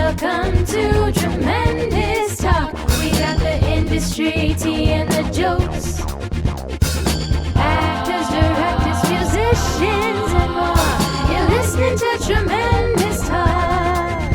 Welcome to Tremendous Talk. We got the industry, tea, and the jokes. Actors, directors, musicians, and more. You're listening to Tremendous Talk.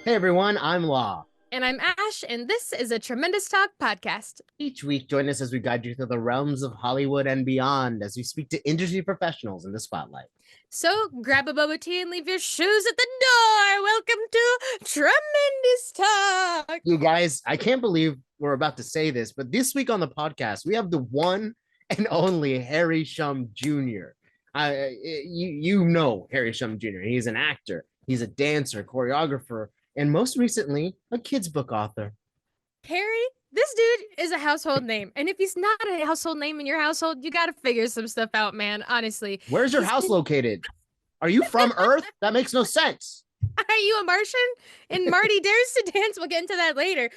Hey everyone, I'm Law. And I'm Ash, and this is a Tremendous Talk podcast. Each week, join us as we guide you through the realms of Hollywood and beyond as we speak to industry professionals in the spotlight. So grab a boba tea and leave your shoes at the door. Welcome to Tremendous Talk. You guys, I can't believe we're about to say this, but this week on the podcast, we have the one and only Harry Shum Jr. You know Harry Shum Jr. He's an actor, he's a dancer, choreographer, and most recently, a kids' book author. Harry, this dude is a household name. And if he's not a household name in your household, you got to figure some stuff out, man. Honestly. Where's your house located? Are you from Earth? That makes no sense. Are you a Martian? And Martee Dares To Dance, we'll get into that later.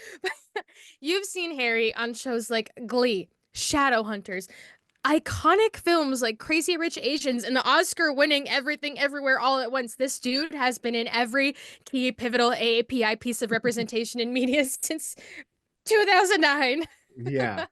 You've seen Harry on shows like Glee, Shadowhunters, iconic films like Crazy Rich Asians, and the Oscar-winning Everything Everywhere All at Once. This dude has been in every key pivotal AAPI piece of representation in media since 2009. Yeah.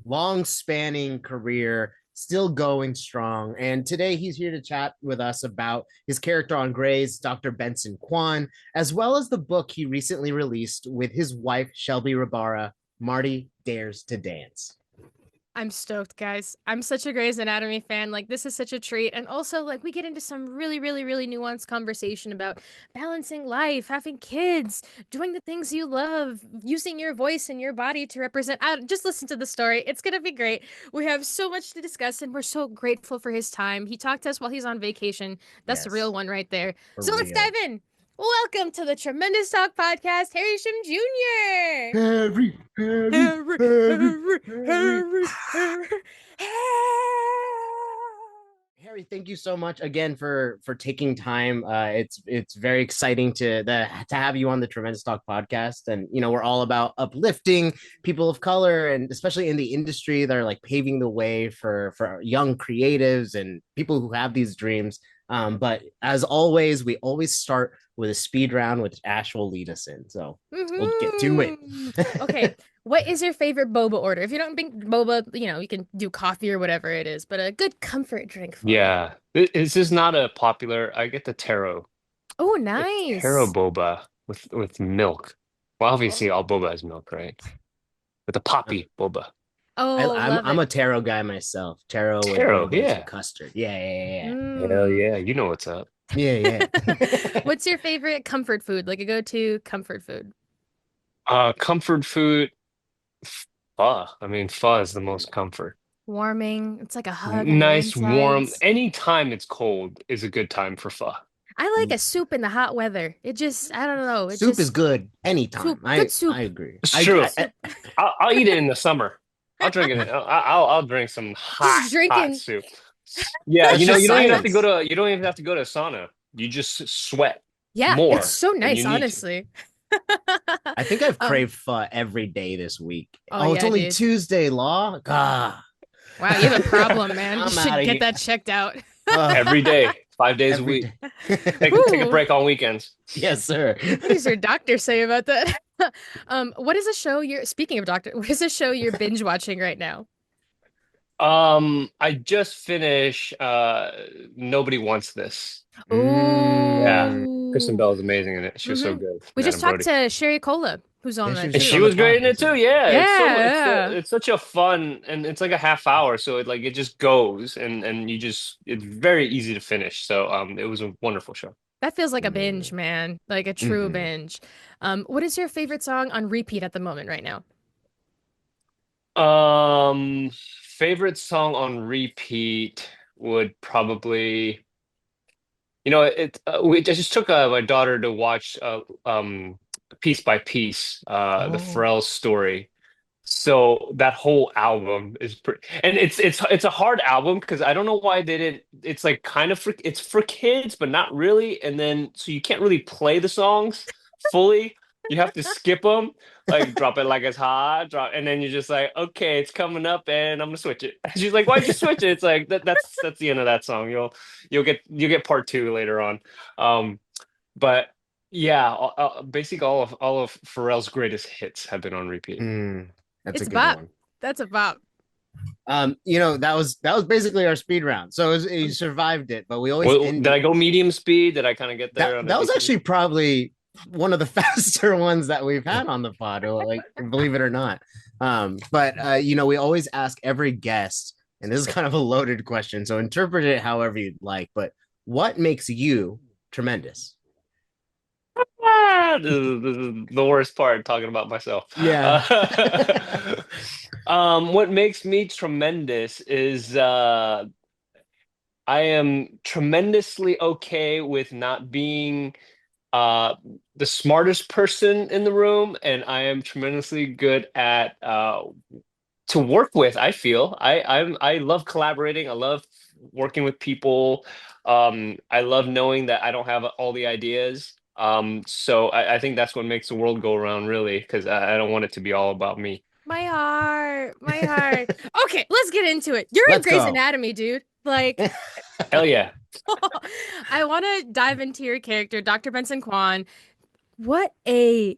Long spanning career, still going strong. And today he's here to chat with us about his character on Grey's, Dr. Benson Quan, as well as the book he recently released with his wife, Shelby Rabara, Martee Dares To Dance. I'm stoked, guys. I'm such a Grey's Anatomy fan. Like, this is such a treat. And also, like, we get into some really, really, really nuanced conversation about balancing life, having kids, doing the things you love, using your voice and your body to represent. Just listen to the story. It's going to be great. We have so much to discuss, and we're so grateful for his time. He talked to us while he's on vacation. That's the real one right there. So let's dive in. Welcome to the Tremendous Talk podcast, Harry Shum Jr. Harry, thank you so much again for taking time. It's very exciting to have you on the Tremendous Talk podcast, and we're all about uplifting people of color, and especially in the industry that are like paving the way for young creatives and people who have these dreams. But as always, we always start with a speed round, which Ash will lead us in. So we'll get to it. Okay. What is your favorite boba order? If you don't drink boba, you can do coffee or whatever it is, but a good comfort drink. Yeah. This is not a popular. I get the taro. Oh, nice. The taro boba with milk. Well, obviously all boba is milk, right? With the poppy boba. Oh, I'm a taro guy myself. Taro with custard. Yeah. Hell yeah. You know what's up. Yeah. What's your favorite comfort food? Like a go-to comfort food? Comfort food, pho. I mean, pho is the most comfort. Warming. It's like a hug. Nice, warm. Anytime it's cold is a good time for pho. I like a soup in the hot weather. I don't know. Soup is good anytime. Good soup. I agree. It's true. I'll eat it in the summer. I'll drink it. I'll drink some hot soup. Yeah, you don't even have to go to a sauna. You just sweat. Yeah, more it's so nice, honestly. I think I've craved pho every day this week. It's yeah, only dude. Tuesday, Law. God. Wow, you have a problem, man. You should get that checked out. Every day, 5 days a week. Take a break on weekends. Yes, sir. What does your doctor say about that? What is a show speaking of doctor, what is a show you're binge watching right now? I just finished Nobody Wants This. Ooh. Yeah. Kristen Bell is amazing in it. She was so good. We just talked to Sherry Cola, who's on that. And she was great in it too. Yeah. It's such a fun, and it's like a half hour, so it just goes, and it's very easy to finish. So it was a wonderful show. That feels like a binge, man. Like a true binge. What is your favorite song on repeat at the moment right now? Favorite song on repeat would probably, we just took my daughter to watch Piece by Piece, the Pharrell story. So that whole album is pretty, and it's a hard album because I don't know why they did. It's like kind of it's for kids, but not really. And then so you can't really play the songs fully. You have to skip them, like drop it like it's hot, and then you're just like, okay, it's coming up, and I'm gonna switch it. She's like, why'd you switch it? It's like that's the end of that song. You'll get part two later on. But Yeah, basically all of Pharrell's greatest hits have been on repeat. Hmm, that's a It's a good bop. one. That's a bop. That was basically our speed round. So you survived it, but we always Well, end did I go medium speed? Did I kind of get that. there on a That was decent? actually probably one of the faster ones that we've had on the pod, like believe it or not. But we always ask every guest, and this is kind of a loaded question, so interpret it however you'd like. But what makes you tremendous? This is the worst part, talking about myself. Yeah. What makes me tremendous is I am tremendously okay with not being uh, the smartest person in the room, and I am tremendously good at to work with. I feel I love collaborating. I love working with people. I love knowing that I don't have all the ideas. So I think that's what makes the world go around, really, because I don't want it to be all about me. My heart, my heart. Okay, let's get into it. You're in Let's Grey's go. Anatomy, dude. Like, Hell yeah. I want to dive into your character, Dr. Benson Kwan. What a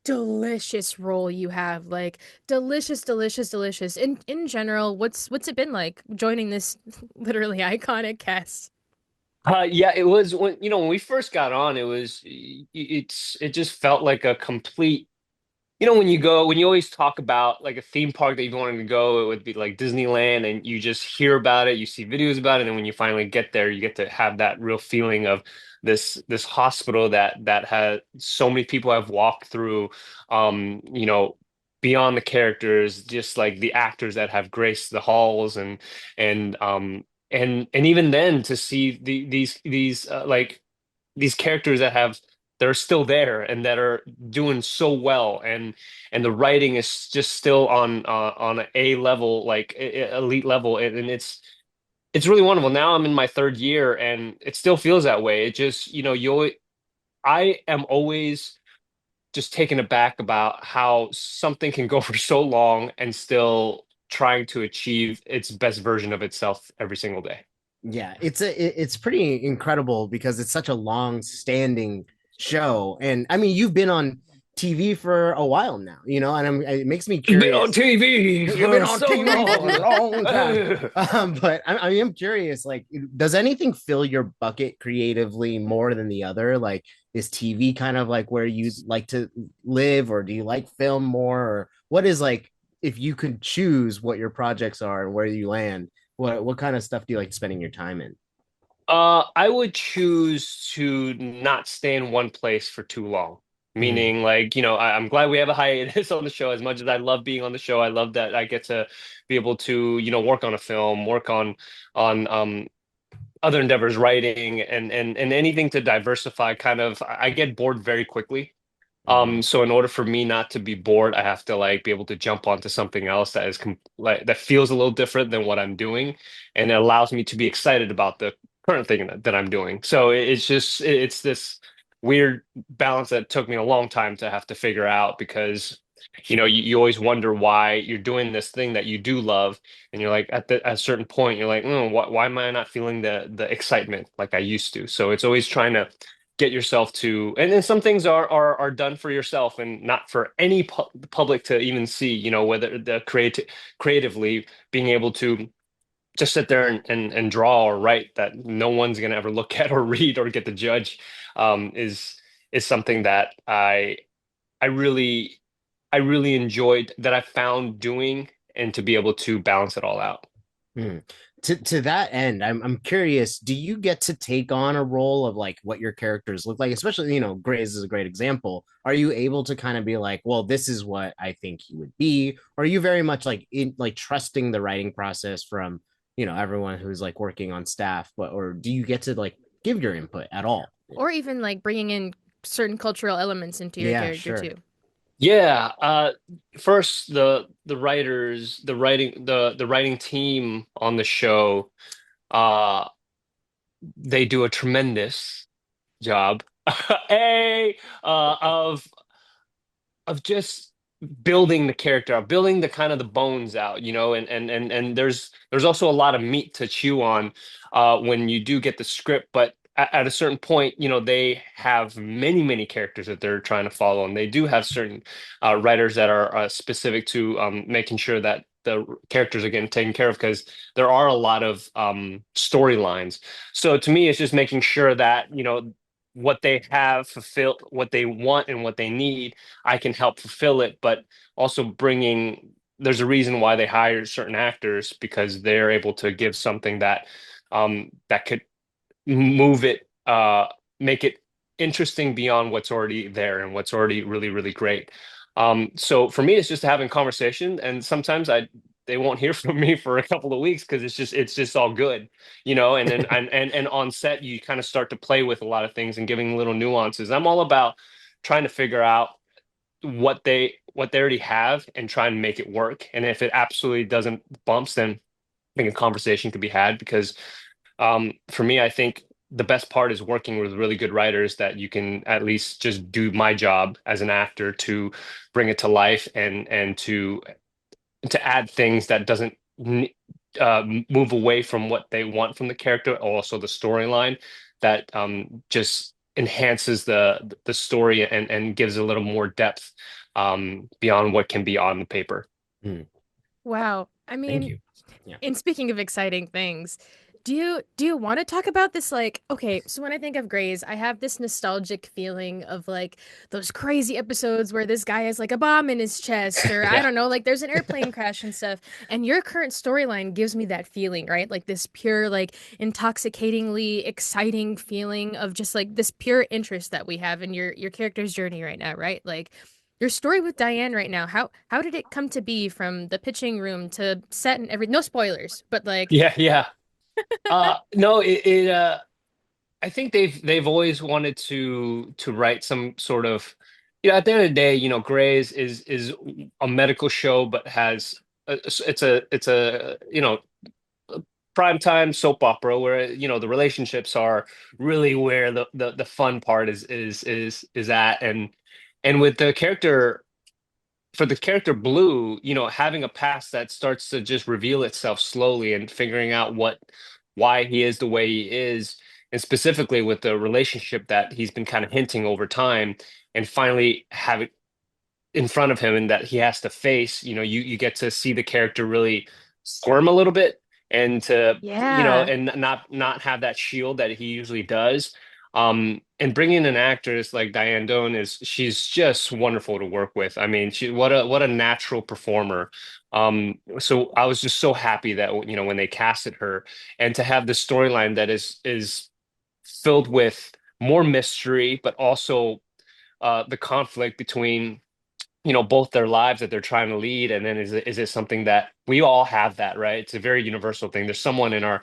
delicious role you have. Like, delicious, delicious, delicious. In general, what's it been like joining this literally iconic cast? Yeah, it was when we first got on, it just felt like a complete. When you always talk about like a theme park that you wanted to go, it would be like Disneyland, and you just hear about it, you see videos about it, and when you finally get there, you get to have that real feeling of this hospital that has so many people have walked through, um, you know, beyond the characters, just like the actors that have graced the halls, and even then to see like these characters that are still there and that are doing so well, and the writing is just still on an A level, like elite level, and it's really wonderful. Now I'm in my third year and it still feels that way. It just, I am always just taken aback about how something can go for so long and still trying to achieve its best version of itself every single day. Yeah, it's pretty incredible because it's such a long-standing show, and I mean, you've been on TV for a while now, and it makes me You've been on curious. TV You've been for on so TV for a long. long time. But I am curious, like, does anything fill your bucket creatively more than the other? Like, is TV kind of like where you like to live, or do you like film more, or what is like, if you could choose what your projects are and where you land, what kind of stuff do you like spending your time in? I would choose to not stay in one place for too long. Mm, Meaning, like, I'm glad we have a hiatus on the show. As much as I love being on the show, I love that I get to be able to, work on a film, work on other endeavors, writing and anything to diversify. Kind of, I get bored very quickly. mm, So in order for me not to be bored, I have to like be able to jump onto something else that is like that feels a little different than what I'm doing, and it allows me to be excited about the current thing that I'm doing. So it's this weird balance that took me a long time to have to figure out, because you always wonder why you're doing this thing that you do love, and you're like at a certain point you're like, why am I not feeling the excitement like I used to? So it's always trying to get yourself to, and then some things are done for yourself and not for any public to even see, whether the creatively being able to just sit there and draw or write that no one's going to ever look at or read or get to judge, is something that I really enjoyed, that I found doing, and to be able to balance it all out. mm. To that end, I'm curious, do you get to take on a role of like what your characters look like? Especially, Grays is a great example. Are you able to kind of be like, well, this is what I think he would be? Or are you very much like in like trusting the writing process from, everyone who's like working on staff, but or do you get to like give your input at all? Or even like bringing in certain cultural elements into your Yeah, character sure. too. Yeah, first the writers, the writing team on the show, uh, they do a tremendous job, a of just building the character, of building the kind of the bones out, and there's also a lot of meat to chew on when you do get the script, but at a certain point, they have many, many characters that they're trying to follow, and they do have certain writers that are specific to making sure that the characters are getting taken care of, because there are a lot of storylines. So to me, it's just making sure that, what they have fulfilled, what they want and what they need, I can help fulfill it, but also there's a reason why they hire certain actors, because they're able to give something that could move it, make it interesting beyond what's already there and what's already really, really great. So for me, it's just having conversation, and sometimes they won't hear from me for a couple of weeks because it's just all good, and then and on set you kind of start to play with a lot of things and giving little nuances. I'm all about trying to figure out what they already have and try and make it work. And if it absolutely doesn't bumps, then I think a conversation could be had, because for me, I think the best part is working with really good writers that you can at least just do my job as an actor to bring it to life, and to add things that doesn't move away from what they want from the character, or also the storyline that just enhances the story, and gives a little more depth beyond what can be on the paper. Wow. I Thank mean, you. Yeah. and speaking of exciting things, do you want to talk about this? Like, okay, so when I think of Grays, I have this nostalgic feeling of like those crazy episodes where this guy has like a bomb in his chest, or I Yeah. don't know, like there's an airplane crash and stuff. And your current storyline gives me that feeling, right? Like this pure, like intoxicatingly exciting feeling of just like this pure interest that we have in your character's journey right now, right? Like your story with Diane right now, how did it come to be from the pitching room to set and every no spoilers, but like Yeah, yeah. No, I think they've always wanted to write some sort of, at the end of the day, Grey's is a medical show, but has it's a primetime soap opera where the relationships are really where the fun part is at. And with the character for the character Blue, having a past that starts to just reveal itself slowly, and figuring out why he is the way he is, and specifically with the relationship that he's been kind of hinting over time, and finally have it in front of him, and that he has to face, you get to see the character really squirm a little bit, and to, yeah. and not have that shield that he usually does. And bringing an actress like Diane Doan, she's just wonderful to work with. I mean, what a natural performer. So I was just so happy that, when they casted her, and to have this storyline that is filled with more mystery, but also the conflict between, both their lives that they're trying to lead, and then is it something that we all have, that, right? It's a very universal thing. There's someone in our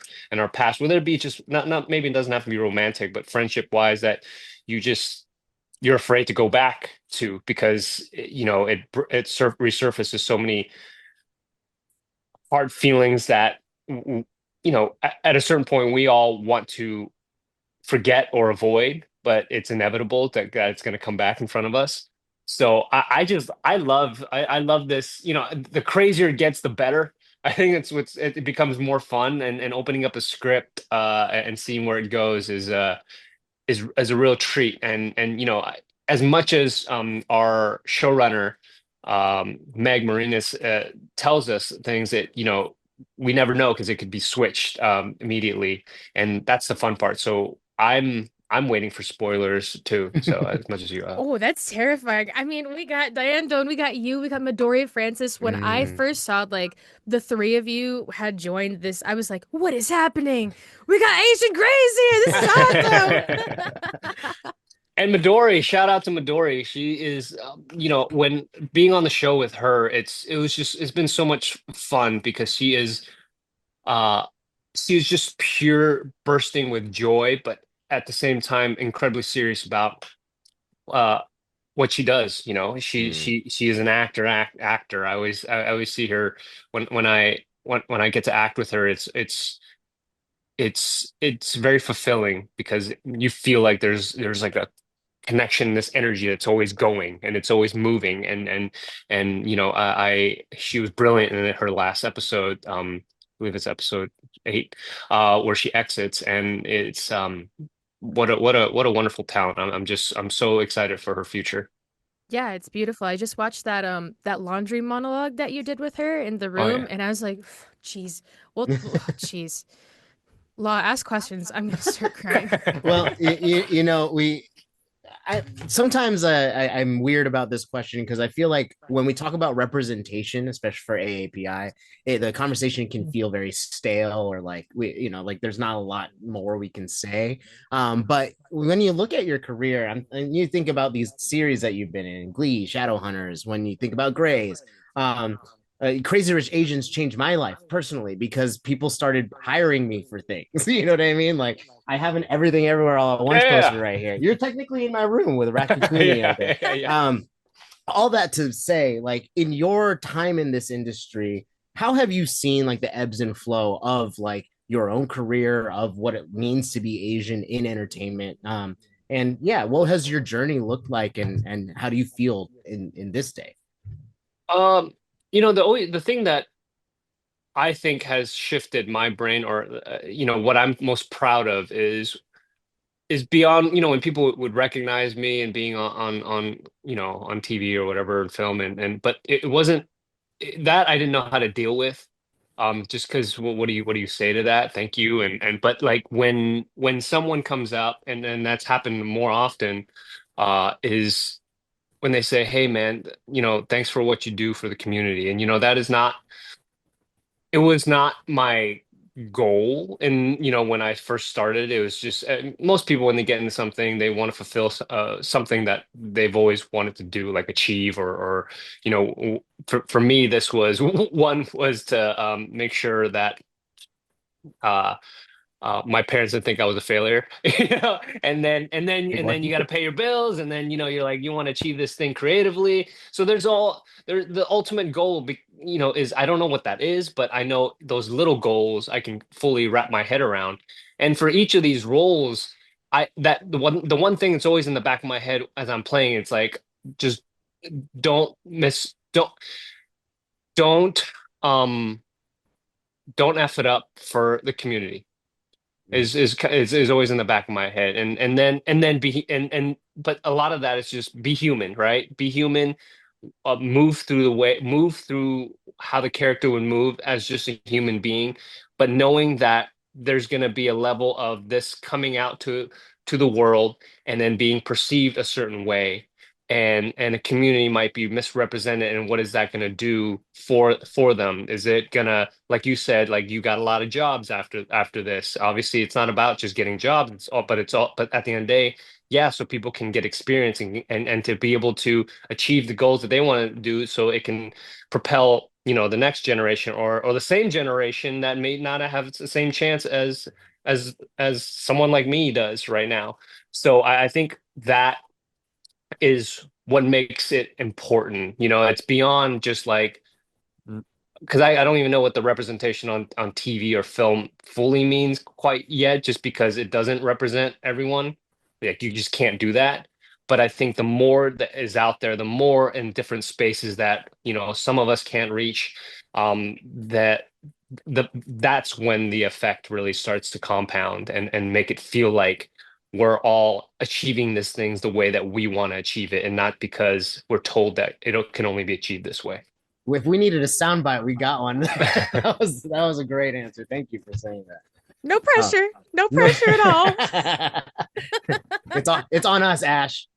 past, whether it be just not maybe it doesn't have to be romantic, but friendship wise, that you're afraid to go back to, because resurfaces so many hard feelings that, at a certain point we all want to forget or avoid, but it's inevitable that it's going to come back in front of us. So I love this. The crazier it gets, the better. I think it becomes more fun, and opening up a script and seeing where it goes is a real treat. And as much as our showrunner Meg Marinas tells us things that we never know, because it could be switched immediately, and that's the fun part. So I'm waiting for spoilers too. So as much as you Oh, that's terrifying. I mean, we got Diane Doan, we got you, we got Midoriya Francis. When I Mm. first saw like the three of you had joined this, I was like, what is happening? We got Asian Grays here. This is awesome. And Midori, shout out to Midori. She is, when being on the show with her, it's been so much fun, because uh, she is just pure bursting with joy, but at the same time incredibly serious about uh what she does. She Mm. she she is an actor. I always see her when I get to act with her. It's very fulfilling, because you feel like there's like a connection, this energy that's always going, and it's always moving. And she was brilliant in her last episode. I believe it's episode 8, where she exits, and what a wonderful talent. I'm so excited for her future. Yeah, it's beautiful. I just watched that laundry monologue that you did with her in the Oh room, yeah. and I was like, "Jeez, well, jeez, Law, ask questions. I'm gonna start crying." Well, you know, I sometimes I'm weird about this question because I feel like when we talk about representation, especially for AAPI, the conversation can feel very stale or like like there's not a lot more we can say. But when you look at your career and you think about these series that you've been in, Glee, Shadowhunters, when you think about Grays, um, Crazy Rich Asians changed my life personally because people started hiring me for things. You know what I mean? Like I have an Everything Everywhere All at Once poster Yeah. right here. You're technically in my room with Ratatouille Yeah, out there. yeah, yeah. All that to say, like in your time in this industry, how have you seen like the ebbs and flow of like your own career of what it means to be Asian in entertainment? And yeah, what has your journey looked like, and how do you feel in this day? Um, the thing that I think has shifted my brain, or what I'm most proud of is beyond, when people would recognize me and being on TV or whatever, film, and but it wasn't that I didn't know how to deal with. Just because what do you say to that? Thank you. And but like when someone comes up, and that's happened more often, is when they say, "Hey man, thanks for what you do for the community." And that is not it was not my goal. And when I first started, it was just most people, when they get into something, they want to fulfill something that they've always wanted to do, like achieve, or for me, this was one was to make sure that uh my parents didn't think I was a failure, Big and one. then you got to pay your bills, and then you're like, you want to achieve this thing creatively. So the ultimate goal, is, I don't know what that is, but I know those little goals I can fully wrap my head around. And for each of these roles, I that the one thing that's always in the back of my head as I'm playing, it's like, just don't miss don't um don't F it up for the community is always in the back of my head. And then be and but a lot of that is just be human, right? Be human. Move through how the character would move as just a human being, but knowing that there's going to be a level of this coming out to the world and then being perceived a certain way, and a community might be misrepresented, and what is that going to do for them? Is it gonna, like you said, like, you got a lot of jobs after this? Obviously it's not about just getting jobs, but at the end of the day, yeah, so people can get experience, and to be able to achieve the goals that they want to do, so it can propel, the next generation, or the same generation that may not have the same chance as someone like me does right now. So I think that is what makes it important. It's beyond just like, because I don't even know what the representation on TV or film fully means quite yet, just because it doesn't represent everyone. Like, you just can't do that. But I think the more that is out there, the more in different spaces that, some of us can't reach, that that's when the effect really starts to compound, and make it feel like we're all achieving these things the way that we want to achieve it, and not because we're told that it can only be achieved this way. If we needed a soundbite, we got one. That was a great answer. Thank you for saying that. No Oh. pressure. No pressure at all. It's on us, Ash.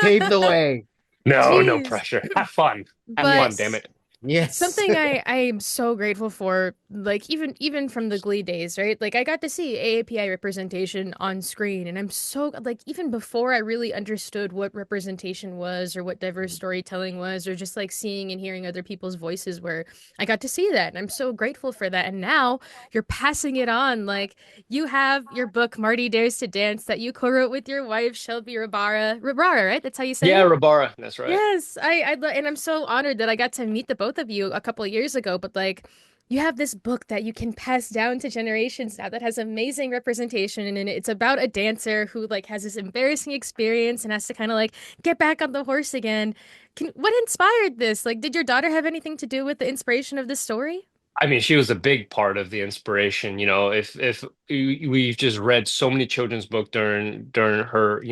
Pave the way. No, no Jeez. pressure. Have fun. Have But fun, damn it. Yes. something I am so grateful for, like even from the Glee days, right? Like I got to see AAPI representation on screen, and I'm so like even before I really understood what representation was or what diverse storytelling was, or just like seeing and hearing other people's voices were, I got to see that, and I'm so grateful for that. And now you're passing it on. Like you have your book Martee Dares to Dance that you co-wrote with your wife Shelby Rabara, right? That's how you say Yeah, it? Rabara, that's right. Yes, and I'm so honored that I got to meet the both of you a couple of years ago. But like, you have this book that you can pass down to generations now that has amazing representation, and it's about a dancer who like has this embarrassing experience and has to kind of like get back on the horse again. What inspired this? Like, did your daughter have anything to do with the inspiration of this story? I mean, she was a big part of the inspiration. If we've just read so many children's book during her,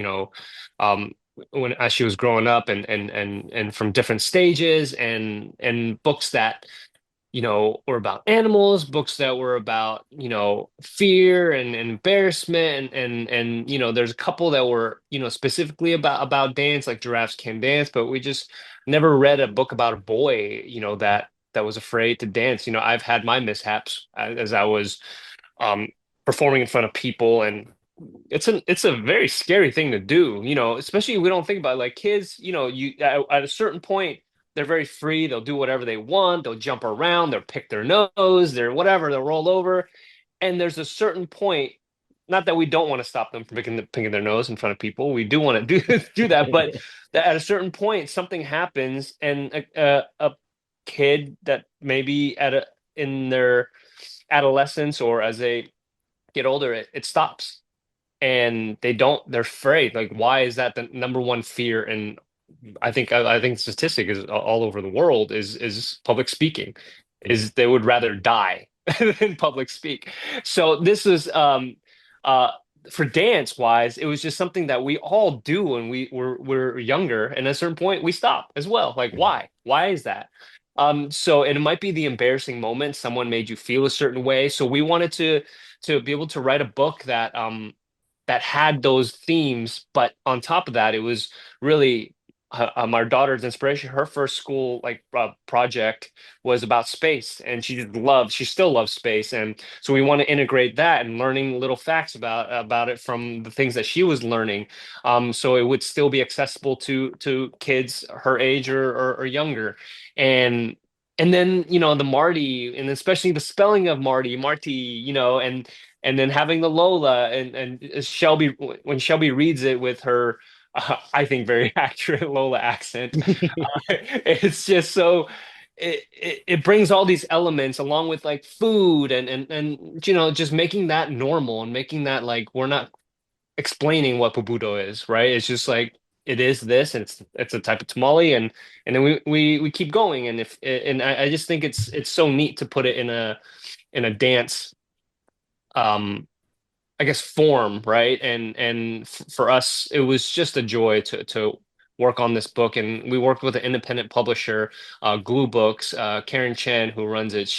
um, when as she was growing up, and from different stages, and books that were about animals, books that were about, fear and embarrassment, and there's a couple that were, specifically about dance, like Giraffes Can Dance, but we just never read a book about a boy, that was afraid to dance. I've had my mishaps as I was um performing in front of people, and it's a very scary thing to do, especially we don't think about it. Like kids, you at a certain point, they're very free. They'll do whatever they want. They'll jump around. They'll pick their nose. They're whatever. They'll roll over. And there's a certain point, not that we don't want to stop them from picking their nose in front of people. We do want to do that, but at a certain point, something happens, and a kid that maybe in their adolescence or as they get older, it stops, and they're afraid. Like, why is that the number one fear? And I think statistic is all over the world is public speaking, is they would rather die than public speak. So this is uh for dance wise, it was just something that we all do when we're younger, and at a certain point we stop as well. Like, why is that? So, and it might be the embarrassing moment, someone made you feel a certain way, so we wanted to be able to write a book that had those themes, but on top of that, it was really our daughter's inspiration. Her first school project was about space, and she still loves space, and so we want to integrate that and learning little facts about it from the things that she was learning, so it would still be accessible to kids her age or younger, and and then the Marty, and especially the spelling of Martee, and then having the Lola, and Shelby, when Shelby reads it with her, I think very accurate Lola accent, it's just so it brings all these elements along with like food and just making that normal and making that like we're not explaining what Pubudo is, right? It's just like it is this, and it's a type of tamale, and then we keep going, and I just think it's so neat to put it in a dance, um I guess, form, right? And for us, it was just a joy to work on this book, and we worked with an independent publisher, Glue Books. Karen Chen, who runs it,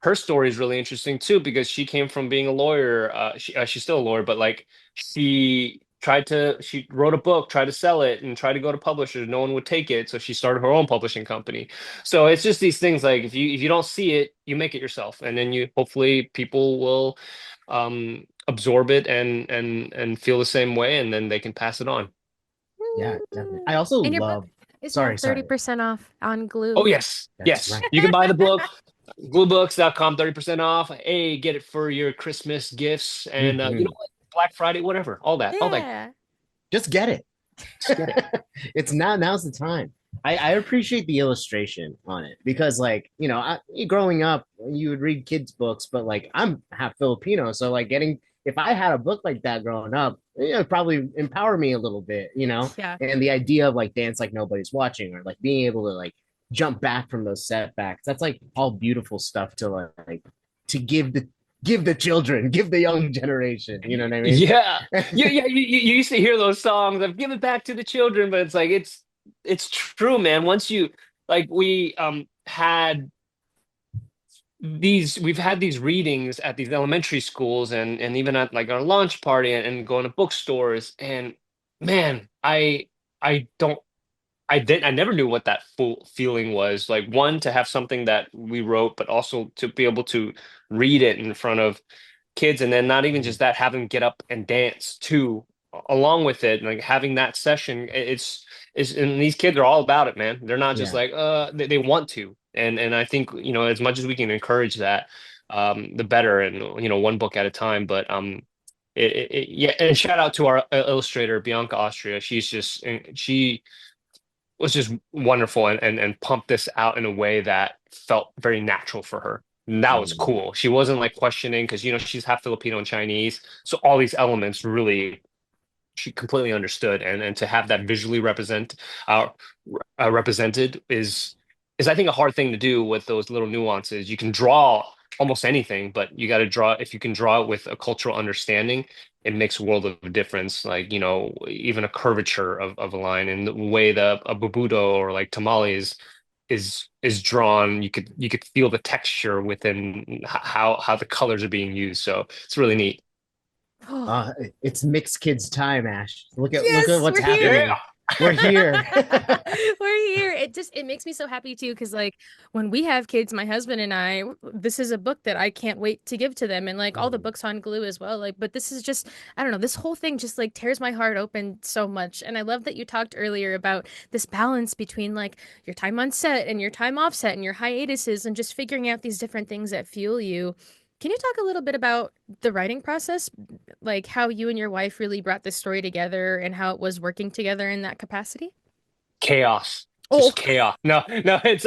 her story is really interesting too, because she came from being a lawyer. She's still a lawyer, but like she wrote a book, tried to sell it, and tried to go to publishers. No one would take it, so she started her own publishing company. So it's just these things, like if you don't see it, you make it yourself, and then you hopefully people will absorb it and feel the same way, and then they can pass it on. Yeah, definitely. I also And your book love. is now Sorry, sorry. 30% off on Oh Glue. yes, That's yes. right. You can buy the book, gluebooks.com, 30% off. Hey, get it for your Christmas gifts, and Mhm. what? Black Friday, whatever. All that. Yeah. Just get it. Just get it. It's now. Now's the time. I appreciate the illustration on it because, like, growing up, you would read kids' books, but like, I'm half Filipino, so like, if I had a book like that growing up, it'd probably empower me a little bit, Yeah. And the idea of like dance like nobody's watching, or like being able to like jump back from those setbacks. That's like all beautiful stuff to like to give the children, give the young generation. You know what I mean? Yeah, yeah. You used to hear those songs of "Give it back to the children," but it's like it's true, man. Once you like we had we've had these readings at these elementary schools, and even at like our launch party, and going to bookstores, and man, I don't I never knew what that full feeling was, like, one, to have something that we wrote, but also to be able to read it in front of kids, and then not even just that, have them get up and dance too along with it, like having that session. It's and these kids are all about it, man. They're not just Yeah. like they want to, and I think, as much as we can encourage that, the better, and one book at a time. But yeah, and shout out to our illustrator Bianca Austria. She was just wonderful, and pumped this out in a way that felt very natural for her. And that was Mhm. cool. She wasn't like questioning, because she's half Filipino and Chinese, so all these elements really she completely understood, and to have that visually represented is is I think a hard thing to do with those little nuances. You can draw almost anything, but you got to draw, if you can draw it with a cultural understanding, it makes a world of difference. Like, even a curvature of a line and the way a bubudo or like tamales is drawn, you could feel the texture within how the colors are being used. So it's really neat. Uh, it's mixed kids time, Ash. Look at Yes, what's we're here. happening. We're here. We're here. It makes me so happy too, because like when we have kids, my husband and I, this is a book that I can't wait to give to them, and like all the books on Glue as well. Like, but this is just, I don't know, this whole thing just like tears my heart open so much. And I love that you talked earlier about this balance between like your time on set and your time off set and your hiatuses and just figuring out these different things that fuel you. Can you talk a little bit about the writing process, like how you and your wife really brought this story together and how it was working together in that capacity? Chaos, Oh, just chaos. No, no, it's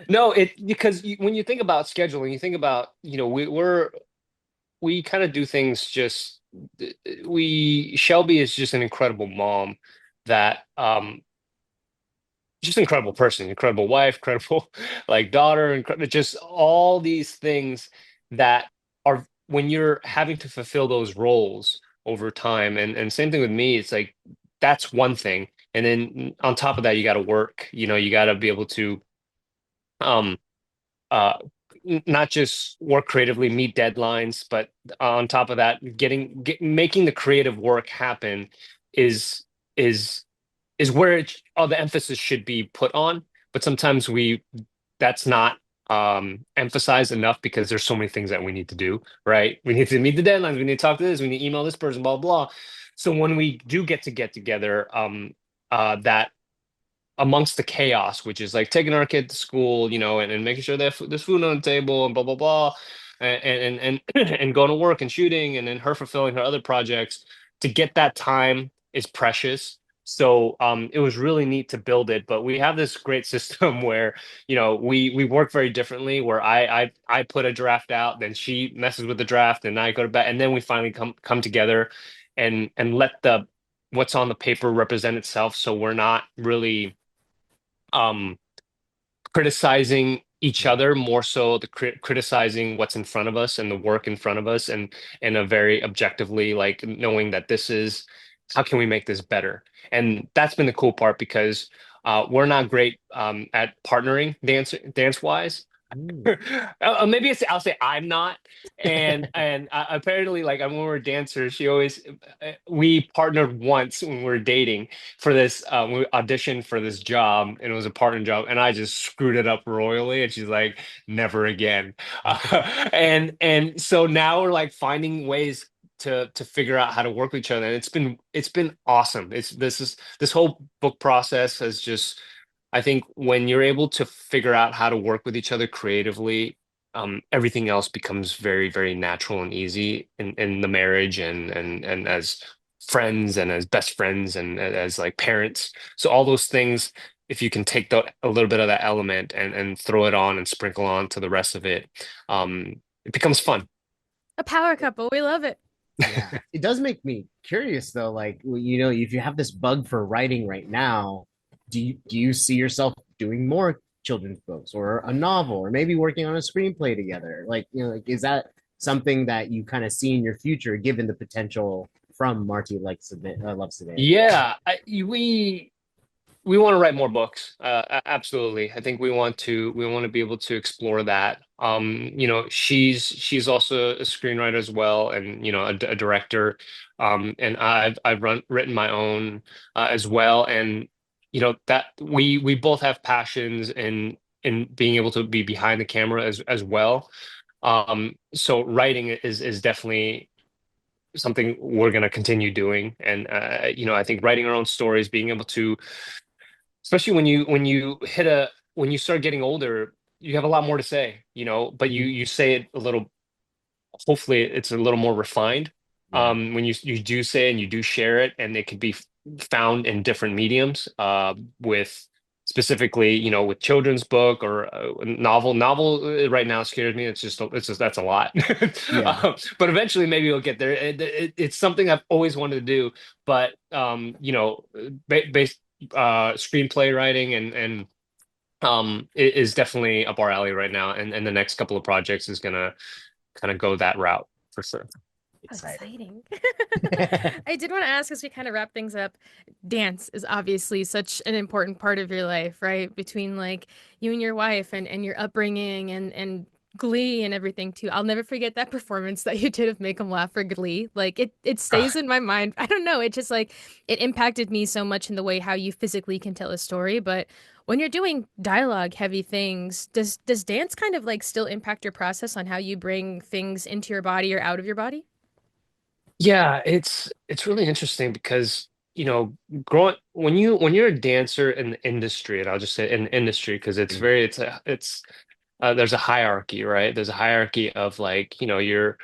no, it because when you think about scheduling, you think about, we kind of do things just we Shelby is just an incredible mom that just incredible person, incredible wife, incredible like daughter, incredible, just all these things that are when you're having to fulfill those roles over time. And same thing with me, it's like that's one thing. And then on top of that, you got to work, you got to be able to um uh not just work creatively, meet deadlines, but on top of that, making the creative work happen is is is where all the emphasis should be put on. But sometimes that's not emphasized enough because there's so many things that we need to do, right? We need to meet the deadlines, we need to talk to this, we need to email this person, blah blah. So when we do get together, that amongst the chaos, which is like taking our kid to school, and making sure that there's food on the table and blah blah blah, and going to work and shooting, and then her fulfilling her other projects. To get that time is precious. So it was really neat to build it, but we have this great system where we work very differently. Where I put a draft out, then she messes with the draft, and I go to bed, and then we finally come together, and let the what's on the paper represent itself. So we're not really um criticizing each other, more so the criticizing what's in front of us and the work in front of us, and in a very objectively, like knowing that this is how can we make this better. And that's been the cool part because we're not great at partnering dance wise. Ooh. Maybe I'll say I'm not. And apparently, like when we were dancers, we partnered once when we were dating for this. We auditioned for this job, and it was a partner job, and I just screwed it up royally. And she's like, "Never again." And so now we're like finding ways to figure out how to work with each other, and it's been awesome. This whole book process has just, I think when you're able to figure out how to work with each other creatively, everything else becomes very, very natural and easy in the marriage, and as friends and as best friends and as like parents. So all those things, if you can take a little bit of that element and throw it on and sprinkle on to the rest of it, it becomes fun. a power couple. We love it. Yeah, it does make me curious though. Like, if you have this bug for writing right now, do you see yourself doing more children's books or a novel or maybe working on a screenplay together? Like, like is that something that you kind of see in your future, given the potential from Martee Loves Today? Yeah, we want to write more books. Absolutely. I think we want to be able to explore that. She's also a screenwriter as well, and a director. And I've written my own as well, and that we both have passions in being able to be behind the camera as well. So writing is definitely something we're going to continue doing, and I think writing our own stories, being able to, especially when you start getting older, you have a lot more to say, but you say it a little, hopefully it's a little more refined Yeah. when you do say and you do share it, and it can be found in different mediums, with specifically, with children's book or novel right now scares me. It's just that's a lot. Yeah. But eventually maybe we'll get there. It's something I've always wanted to do, but based screenplay writing and is definitely up our alley right now, and the next couple of projects is gonna kind of go that route for sure. Oh, Exciting. exciting. I did want to ask as we kind of wrap things up, dance is obviously such an important part of your life, right? Between like you and your wife and your upbringing and Glee and everything too. I'll never forget that performance that you did of Make 'Em Laugh for Glee. Like it stays in my mind. I don't know, it just like it impacted me so much in the way how you physically can tell a story, but when you're doing dialogue heavy things, does dance kind of like still impact your process on how you bring things into your body or out of your body? Yeah, it's really interesting because growing when you're a dancer in the industry, and I'll just say in the industry because it's there's a hierarchy, right? There's a hierarchy of like you're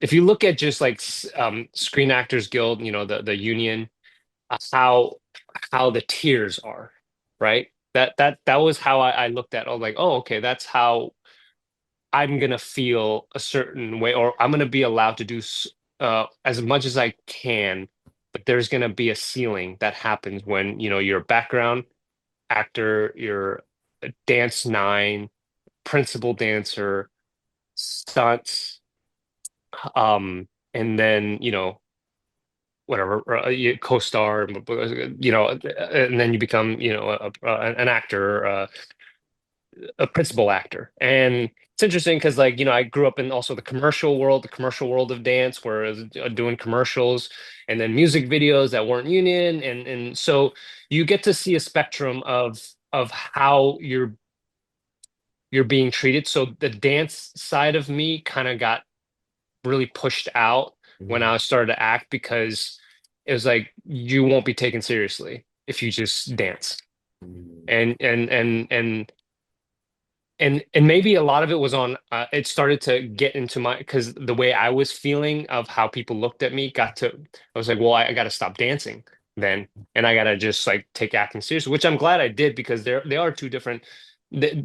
if you look at just like Screen Actors Guild, the union, how the tiers are, right? That was how I looked at. Oh, like, oh, okay, that's how I'm gonna feel a certain way, or I'm gonna be allowed to do as much as I can, but there's gonna be a ceiling that happens when you're a background actor, you're a dance nine, principal dancer, stunts, and then whatever you co-star, and then you become an actor. A principal actor. And it's interesting because I grew up in also the commercial world of dance, where I was doing commercials and then music videos that weren't union. And so you get to see a spectrum of how you're being treated. So the dance side of me kind of got really pushed out when Mhm. I started to act because it was like you won't be taken seriously if you just dance. Mhm. And maybe a lot of it was on it started to get into my because the way I was feeling of how people looked at me got to I was like, well, I got to stop dancing then, and I got to just like take acting seriously, which I'm glad I did because they are two different th-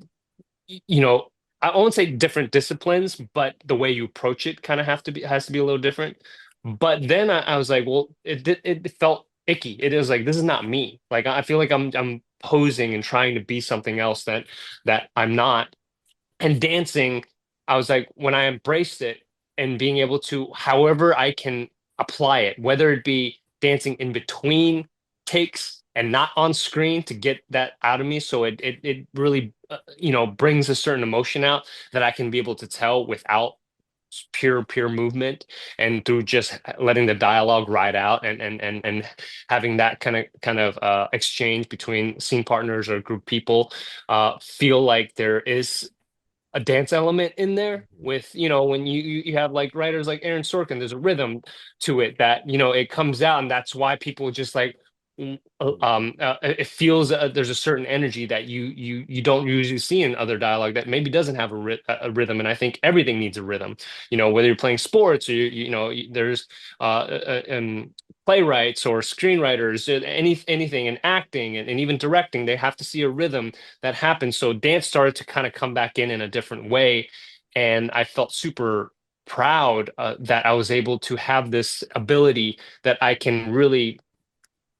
you know I won't say different disciplines, but the way you approach it kind of has to be a little different. But then I was like, well, it felt icky. It is like this is not me. Like I feel like I'm posing and trying to be something else that I'm not. And dancing, I was like, when I embraced it and being able to, however I can apply it, whether it be dancing in between takes and not on screen to get that out of me, so it really brings a certain emotion out that I can be able to tell without pure movement and through just letting the dialogue ride out and having that kind of exchange between scene partners or group people feel like there is a dance element in there with when you have like writers like Aaron Sorkin, there's a rhythm to it that it comes out, and that's why people just like it feels there's a certain energy that you don't usually see in other dialogue that maybe doesn't have a rhythm. And I think everything needs a rhythm, whether you're playing sports or there's playwrights or screenwriters, anything in acting and even directing, they have to see a rhythm that happened. So dance started to kind of come back in a different way, and I felt super proud that I was able to have this ability that I can really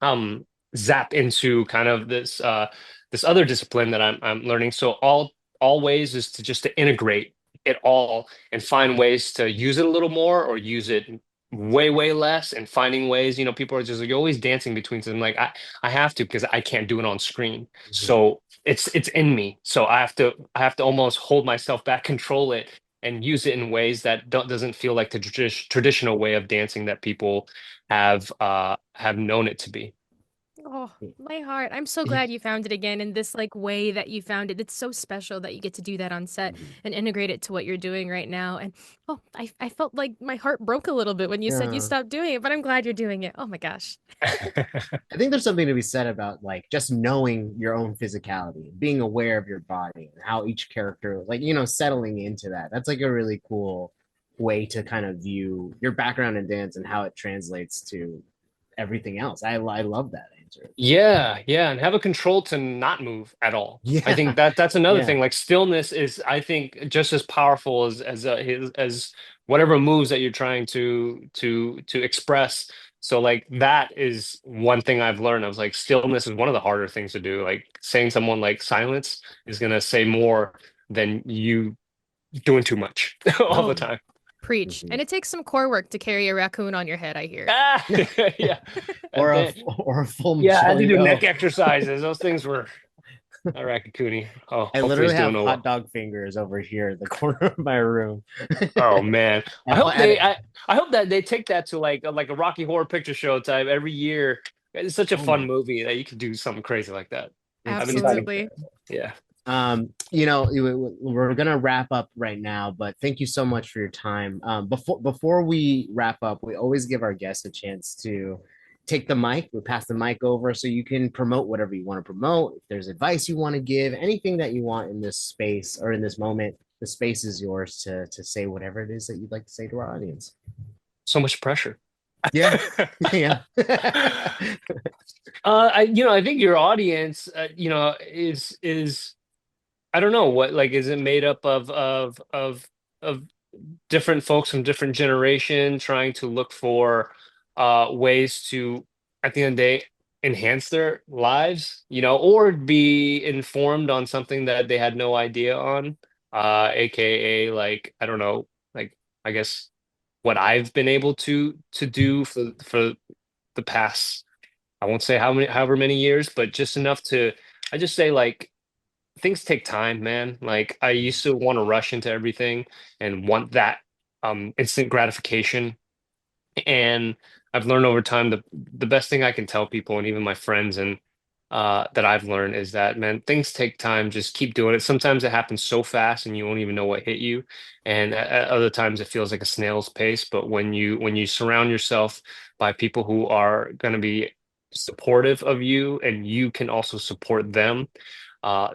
um zap into kind of this other discipline that I'm learning. So all ways is to integrate it all and find ways to use it a little more or use it way less, and finding ways, people are just like, you're always dancing between something. Like I have to because I can't do it on screen. Mhm. So it's in me. So I have to almost hold myself back, control it, and use it in ways that doesn't feel like the traditional way of dancing that people have known it to be. Oh, my heart. I'm so glad you found it again in this like way that you found it. It's so special that you get to do that on set Mhm. and integrate it to what you're doing right now. And oh, I felt like my heart broke a little bit when you said you Yeah. stopped doing it, but I'm glad you're doing it. Oh my gosh. I think there's something to be said about like just knowing your own physicality, being aware of your body and how each character, like, settling into that. That's like a really cool way to kind of view your background in dance and how it translates to everything else. I love that answer. Yeah, and have a control to not move at all. I think Yeah. that's another Yeah. thing. Like stillness is, I think, just as powerful as whatever moves that you're trying to express. So like that is one thing I've learned. I was like, stillness is one of the harder things to do. Like saying someone like silence is gonna say more than you doing too much all the Oh, time. preach. Mhm. And it takes some core work to carry a raccoon on your head, I hear. Ah, yeah. Or And a full yeah, I had to Shelly do O. neck exercises. Those things were Raccoonie. Oh, I hopefully literally he's have doing hot well. dog fingers over here in the corner of my room. Oh man, I And hope they. I hope that they take that to like a Rocky Horror Picture Show type every year. It's such a oh fun my, movie that you could do something crazy like that. I've been excited. Absolutely. Yeah. we're gonna wrap up right now, but thank you so much for your time. Before we wrap up, we always give our guests a chance to take the mic. We pass the mic over so you can promote whatever you want to promote. If there's advice you want to give, anything that you want in this space or in this moment, the space is yours to say whatever it is that you'd like to say to our audience. So much pressure. Yeah, yeah. I think your audience, is I don't know what like is it made up of different folks from different generation trying to look for ways to at the end of the day enhance their lives, or be informed on something that they had no idea on, aka like I don't know, like I guess what I've been able to do for the past, I won't say however many years, but just enough to I just say like things take time, man. Like I used to want to rush into everything and want that instant gratification. And I've learned over time the best thing I can tell people and even my friends and that I've learned is that, man, things take time. Just keep doing it. Sometimes it happens so fast and you won't even know what hit you. And at other times it feels like a snail's pace. But when you surround yourself by people who are going to be supportive of you and you can also support them,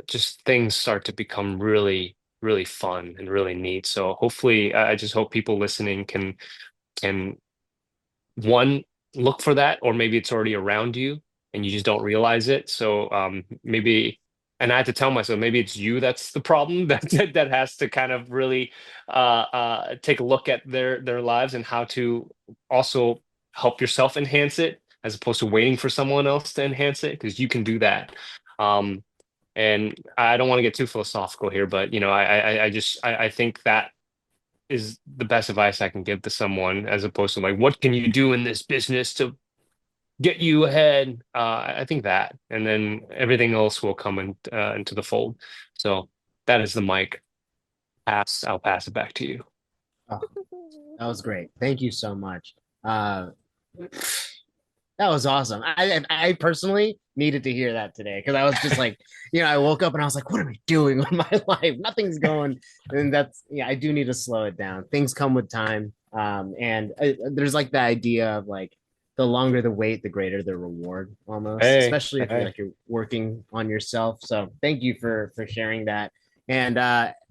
just things start to become really, really fun and really neat. So hopefully, I just hope people listening can one look for that, or maybe it's already around you and you just don't realize it. So maybe, and I had to tell myself maybe it's you that's the problem that has to kind of really take a look at their lives and how to also help yourself enhance it as opposed to waiting for someone else to enhance it because you can do that. Um, and I don't want to get too philosophical here, but I think that is the best advice I can give to someone, as opposed to like, what can you do in this business to get you ahead? I think that, and then everything else will come into the fold. So that is the mic pass. I'll pass it back to you. Oh, that was great. Thank you so much. That was awesome. I personally needed to hear that today because I was just like, I woke up and I was like, what am I doing with my life? Nothing's going. And I do need to slow it down. Things come with time. And there's like the idea of like the longer the wait, the greater the reward almost, Hey, especially if hey. you're working on yourself. So thank you for sharing that. And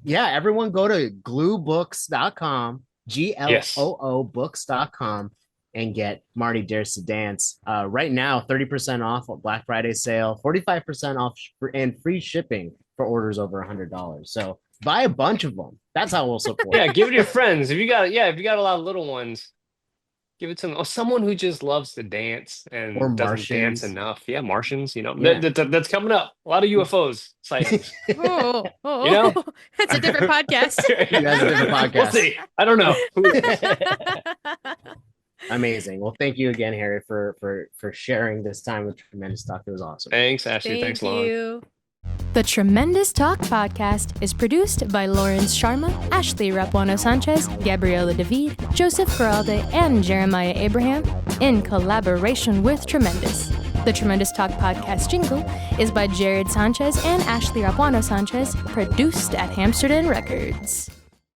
everyone go to gluebooks.com, Yes. GLOO books.com and get Martee Dares to Dance. Right now, 30% off Black Friday sale, 45% off and free shipping for orders over $100. So buy a bunch of them. That's how we'll support. Yeah, give it to your friends. If you got a lot of little ones, give it to them. Or someone who just loves to dance and Or doesn't dance Martians. enough. Yeah, Martians, Yeah. that's coming up. A lot of UFOs sightings. Oh, that's a different podcast. You guys have a different podcast. We'll see. I don't know. Amazing. Well, thank you again, Harry, for sharing this time with Tremendous Talk. It was awesome. Thanks, Ashley. Thanks, Thank Lauren. you. The Tremendous Talk podcast is produced by Lawrence Sharma, Ashley Rapuano Sanchez, Gabriela David, Joseph Corralde, and Jeremiah Abraham in collaboration with Tremendous. The Tremendous Talk podcast jingle is by Jared Sanchez and Ashley Rapuano Sanchez, produced at Amsterdam Records.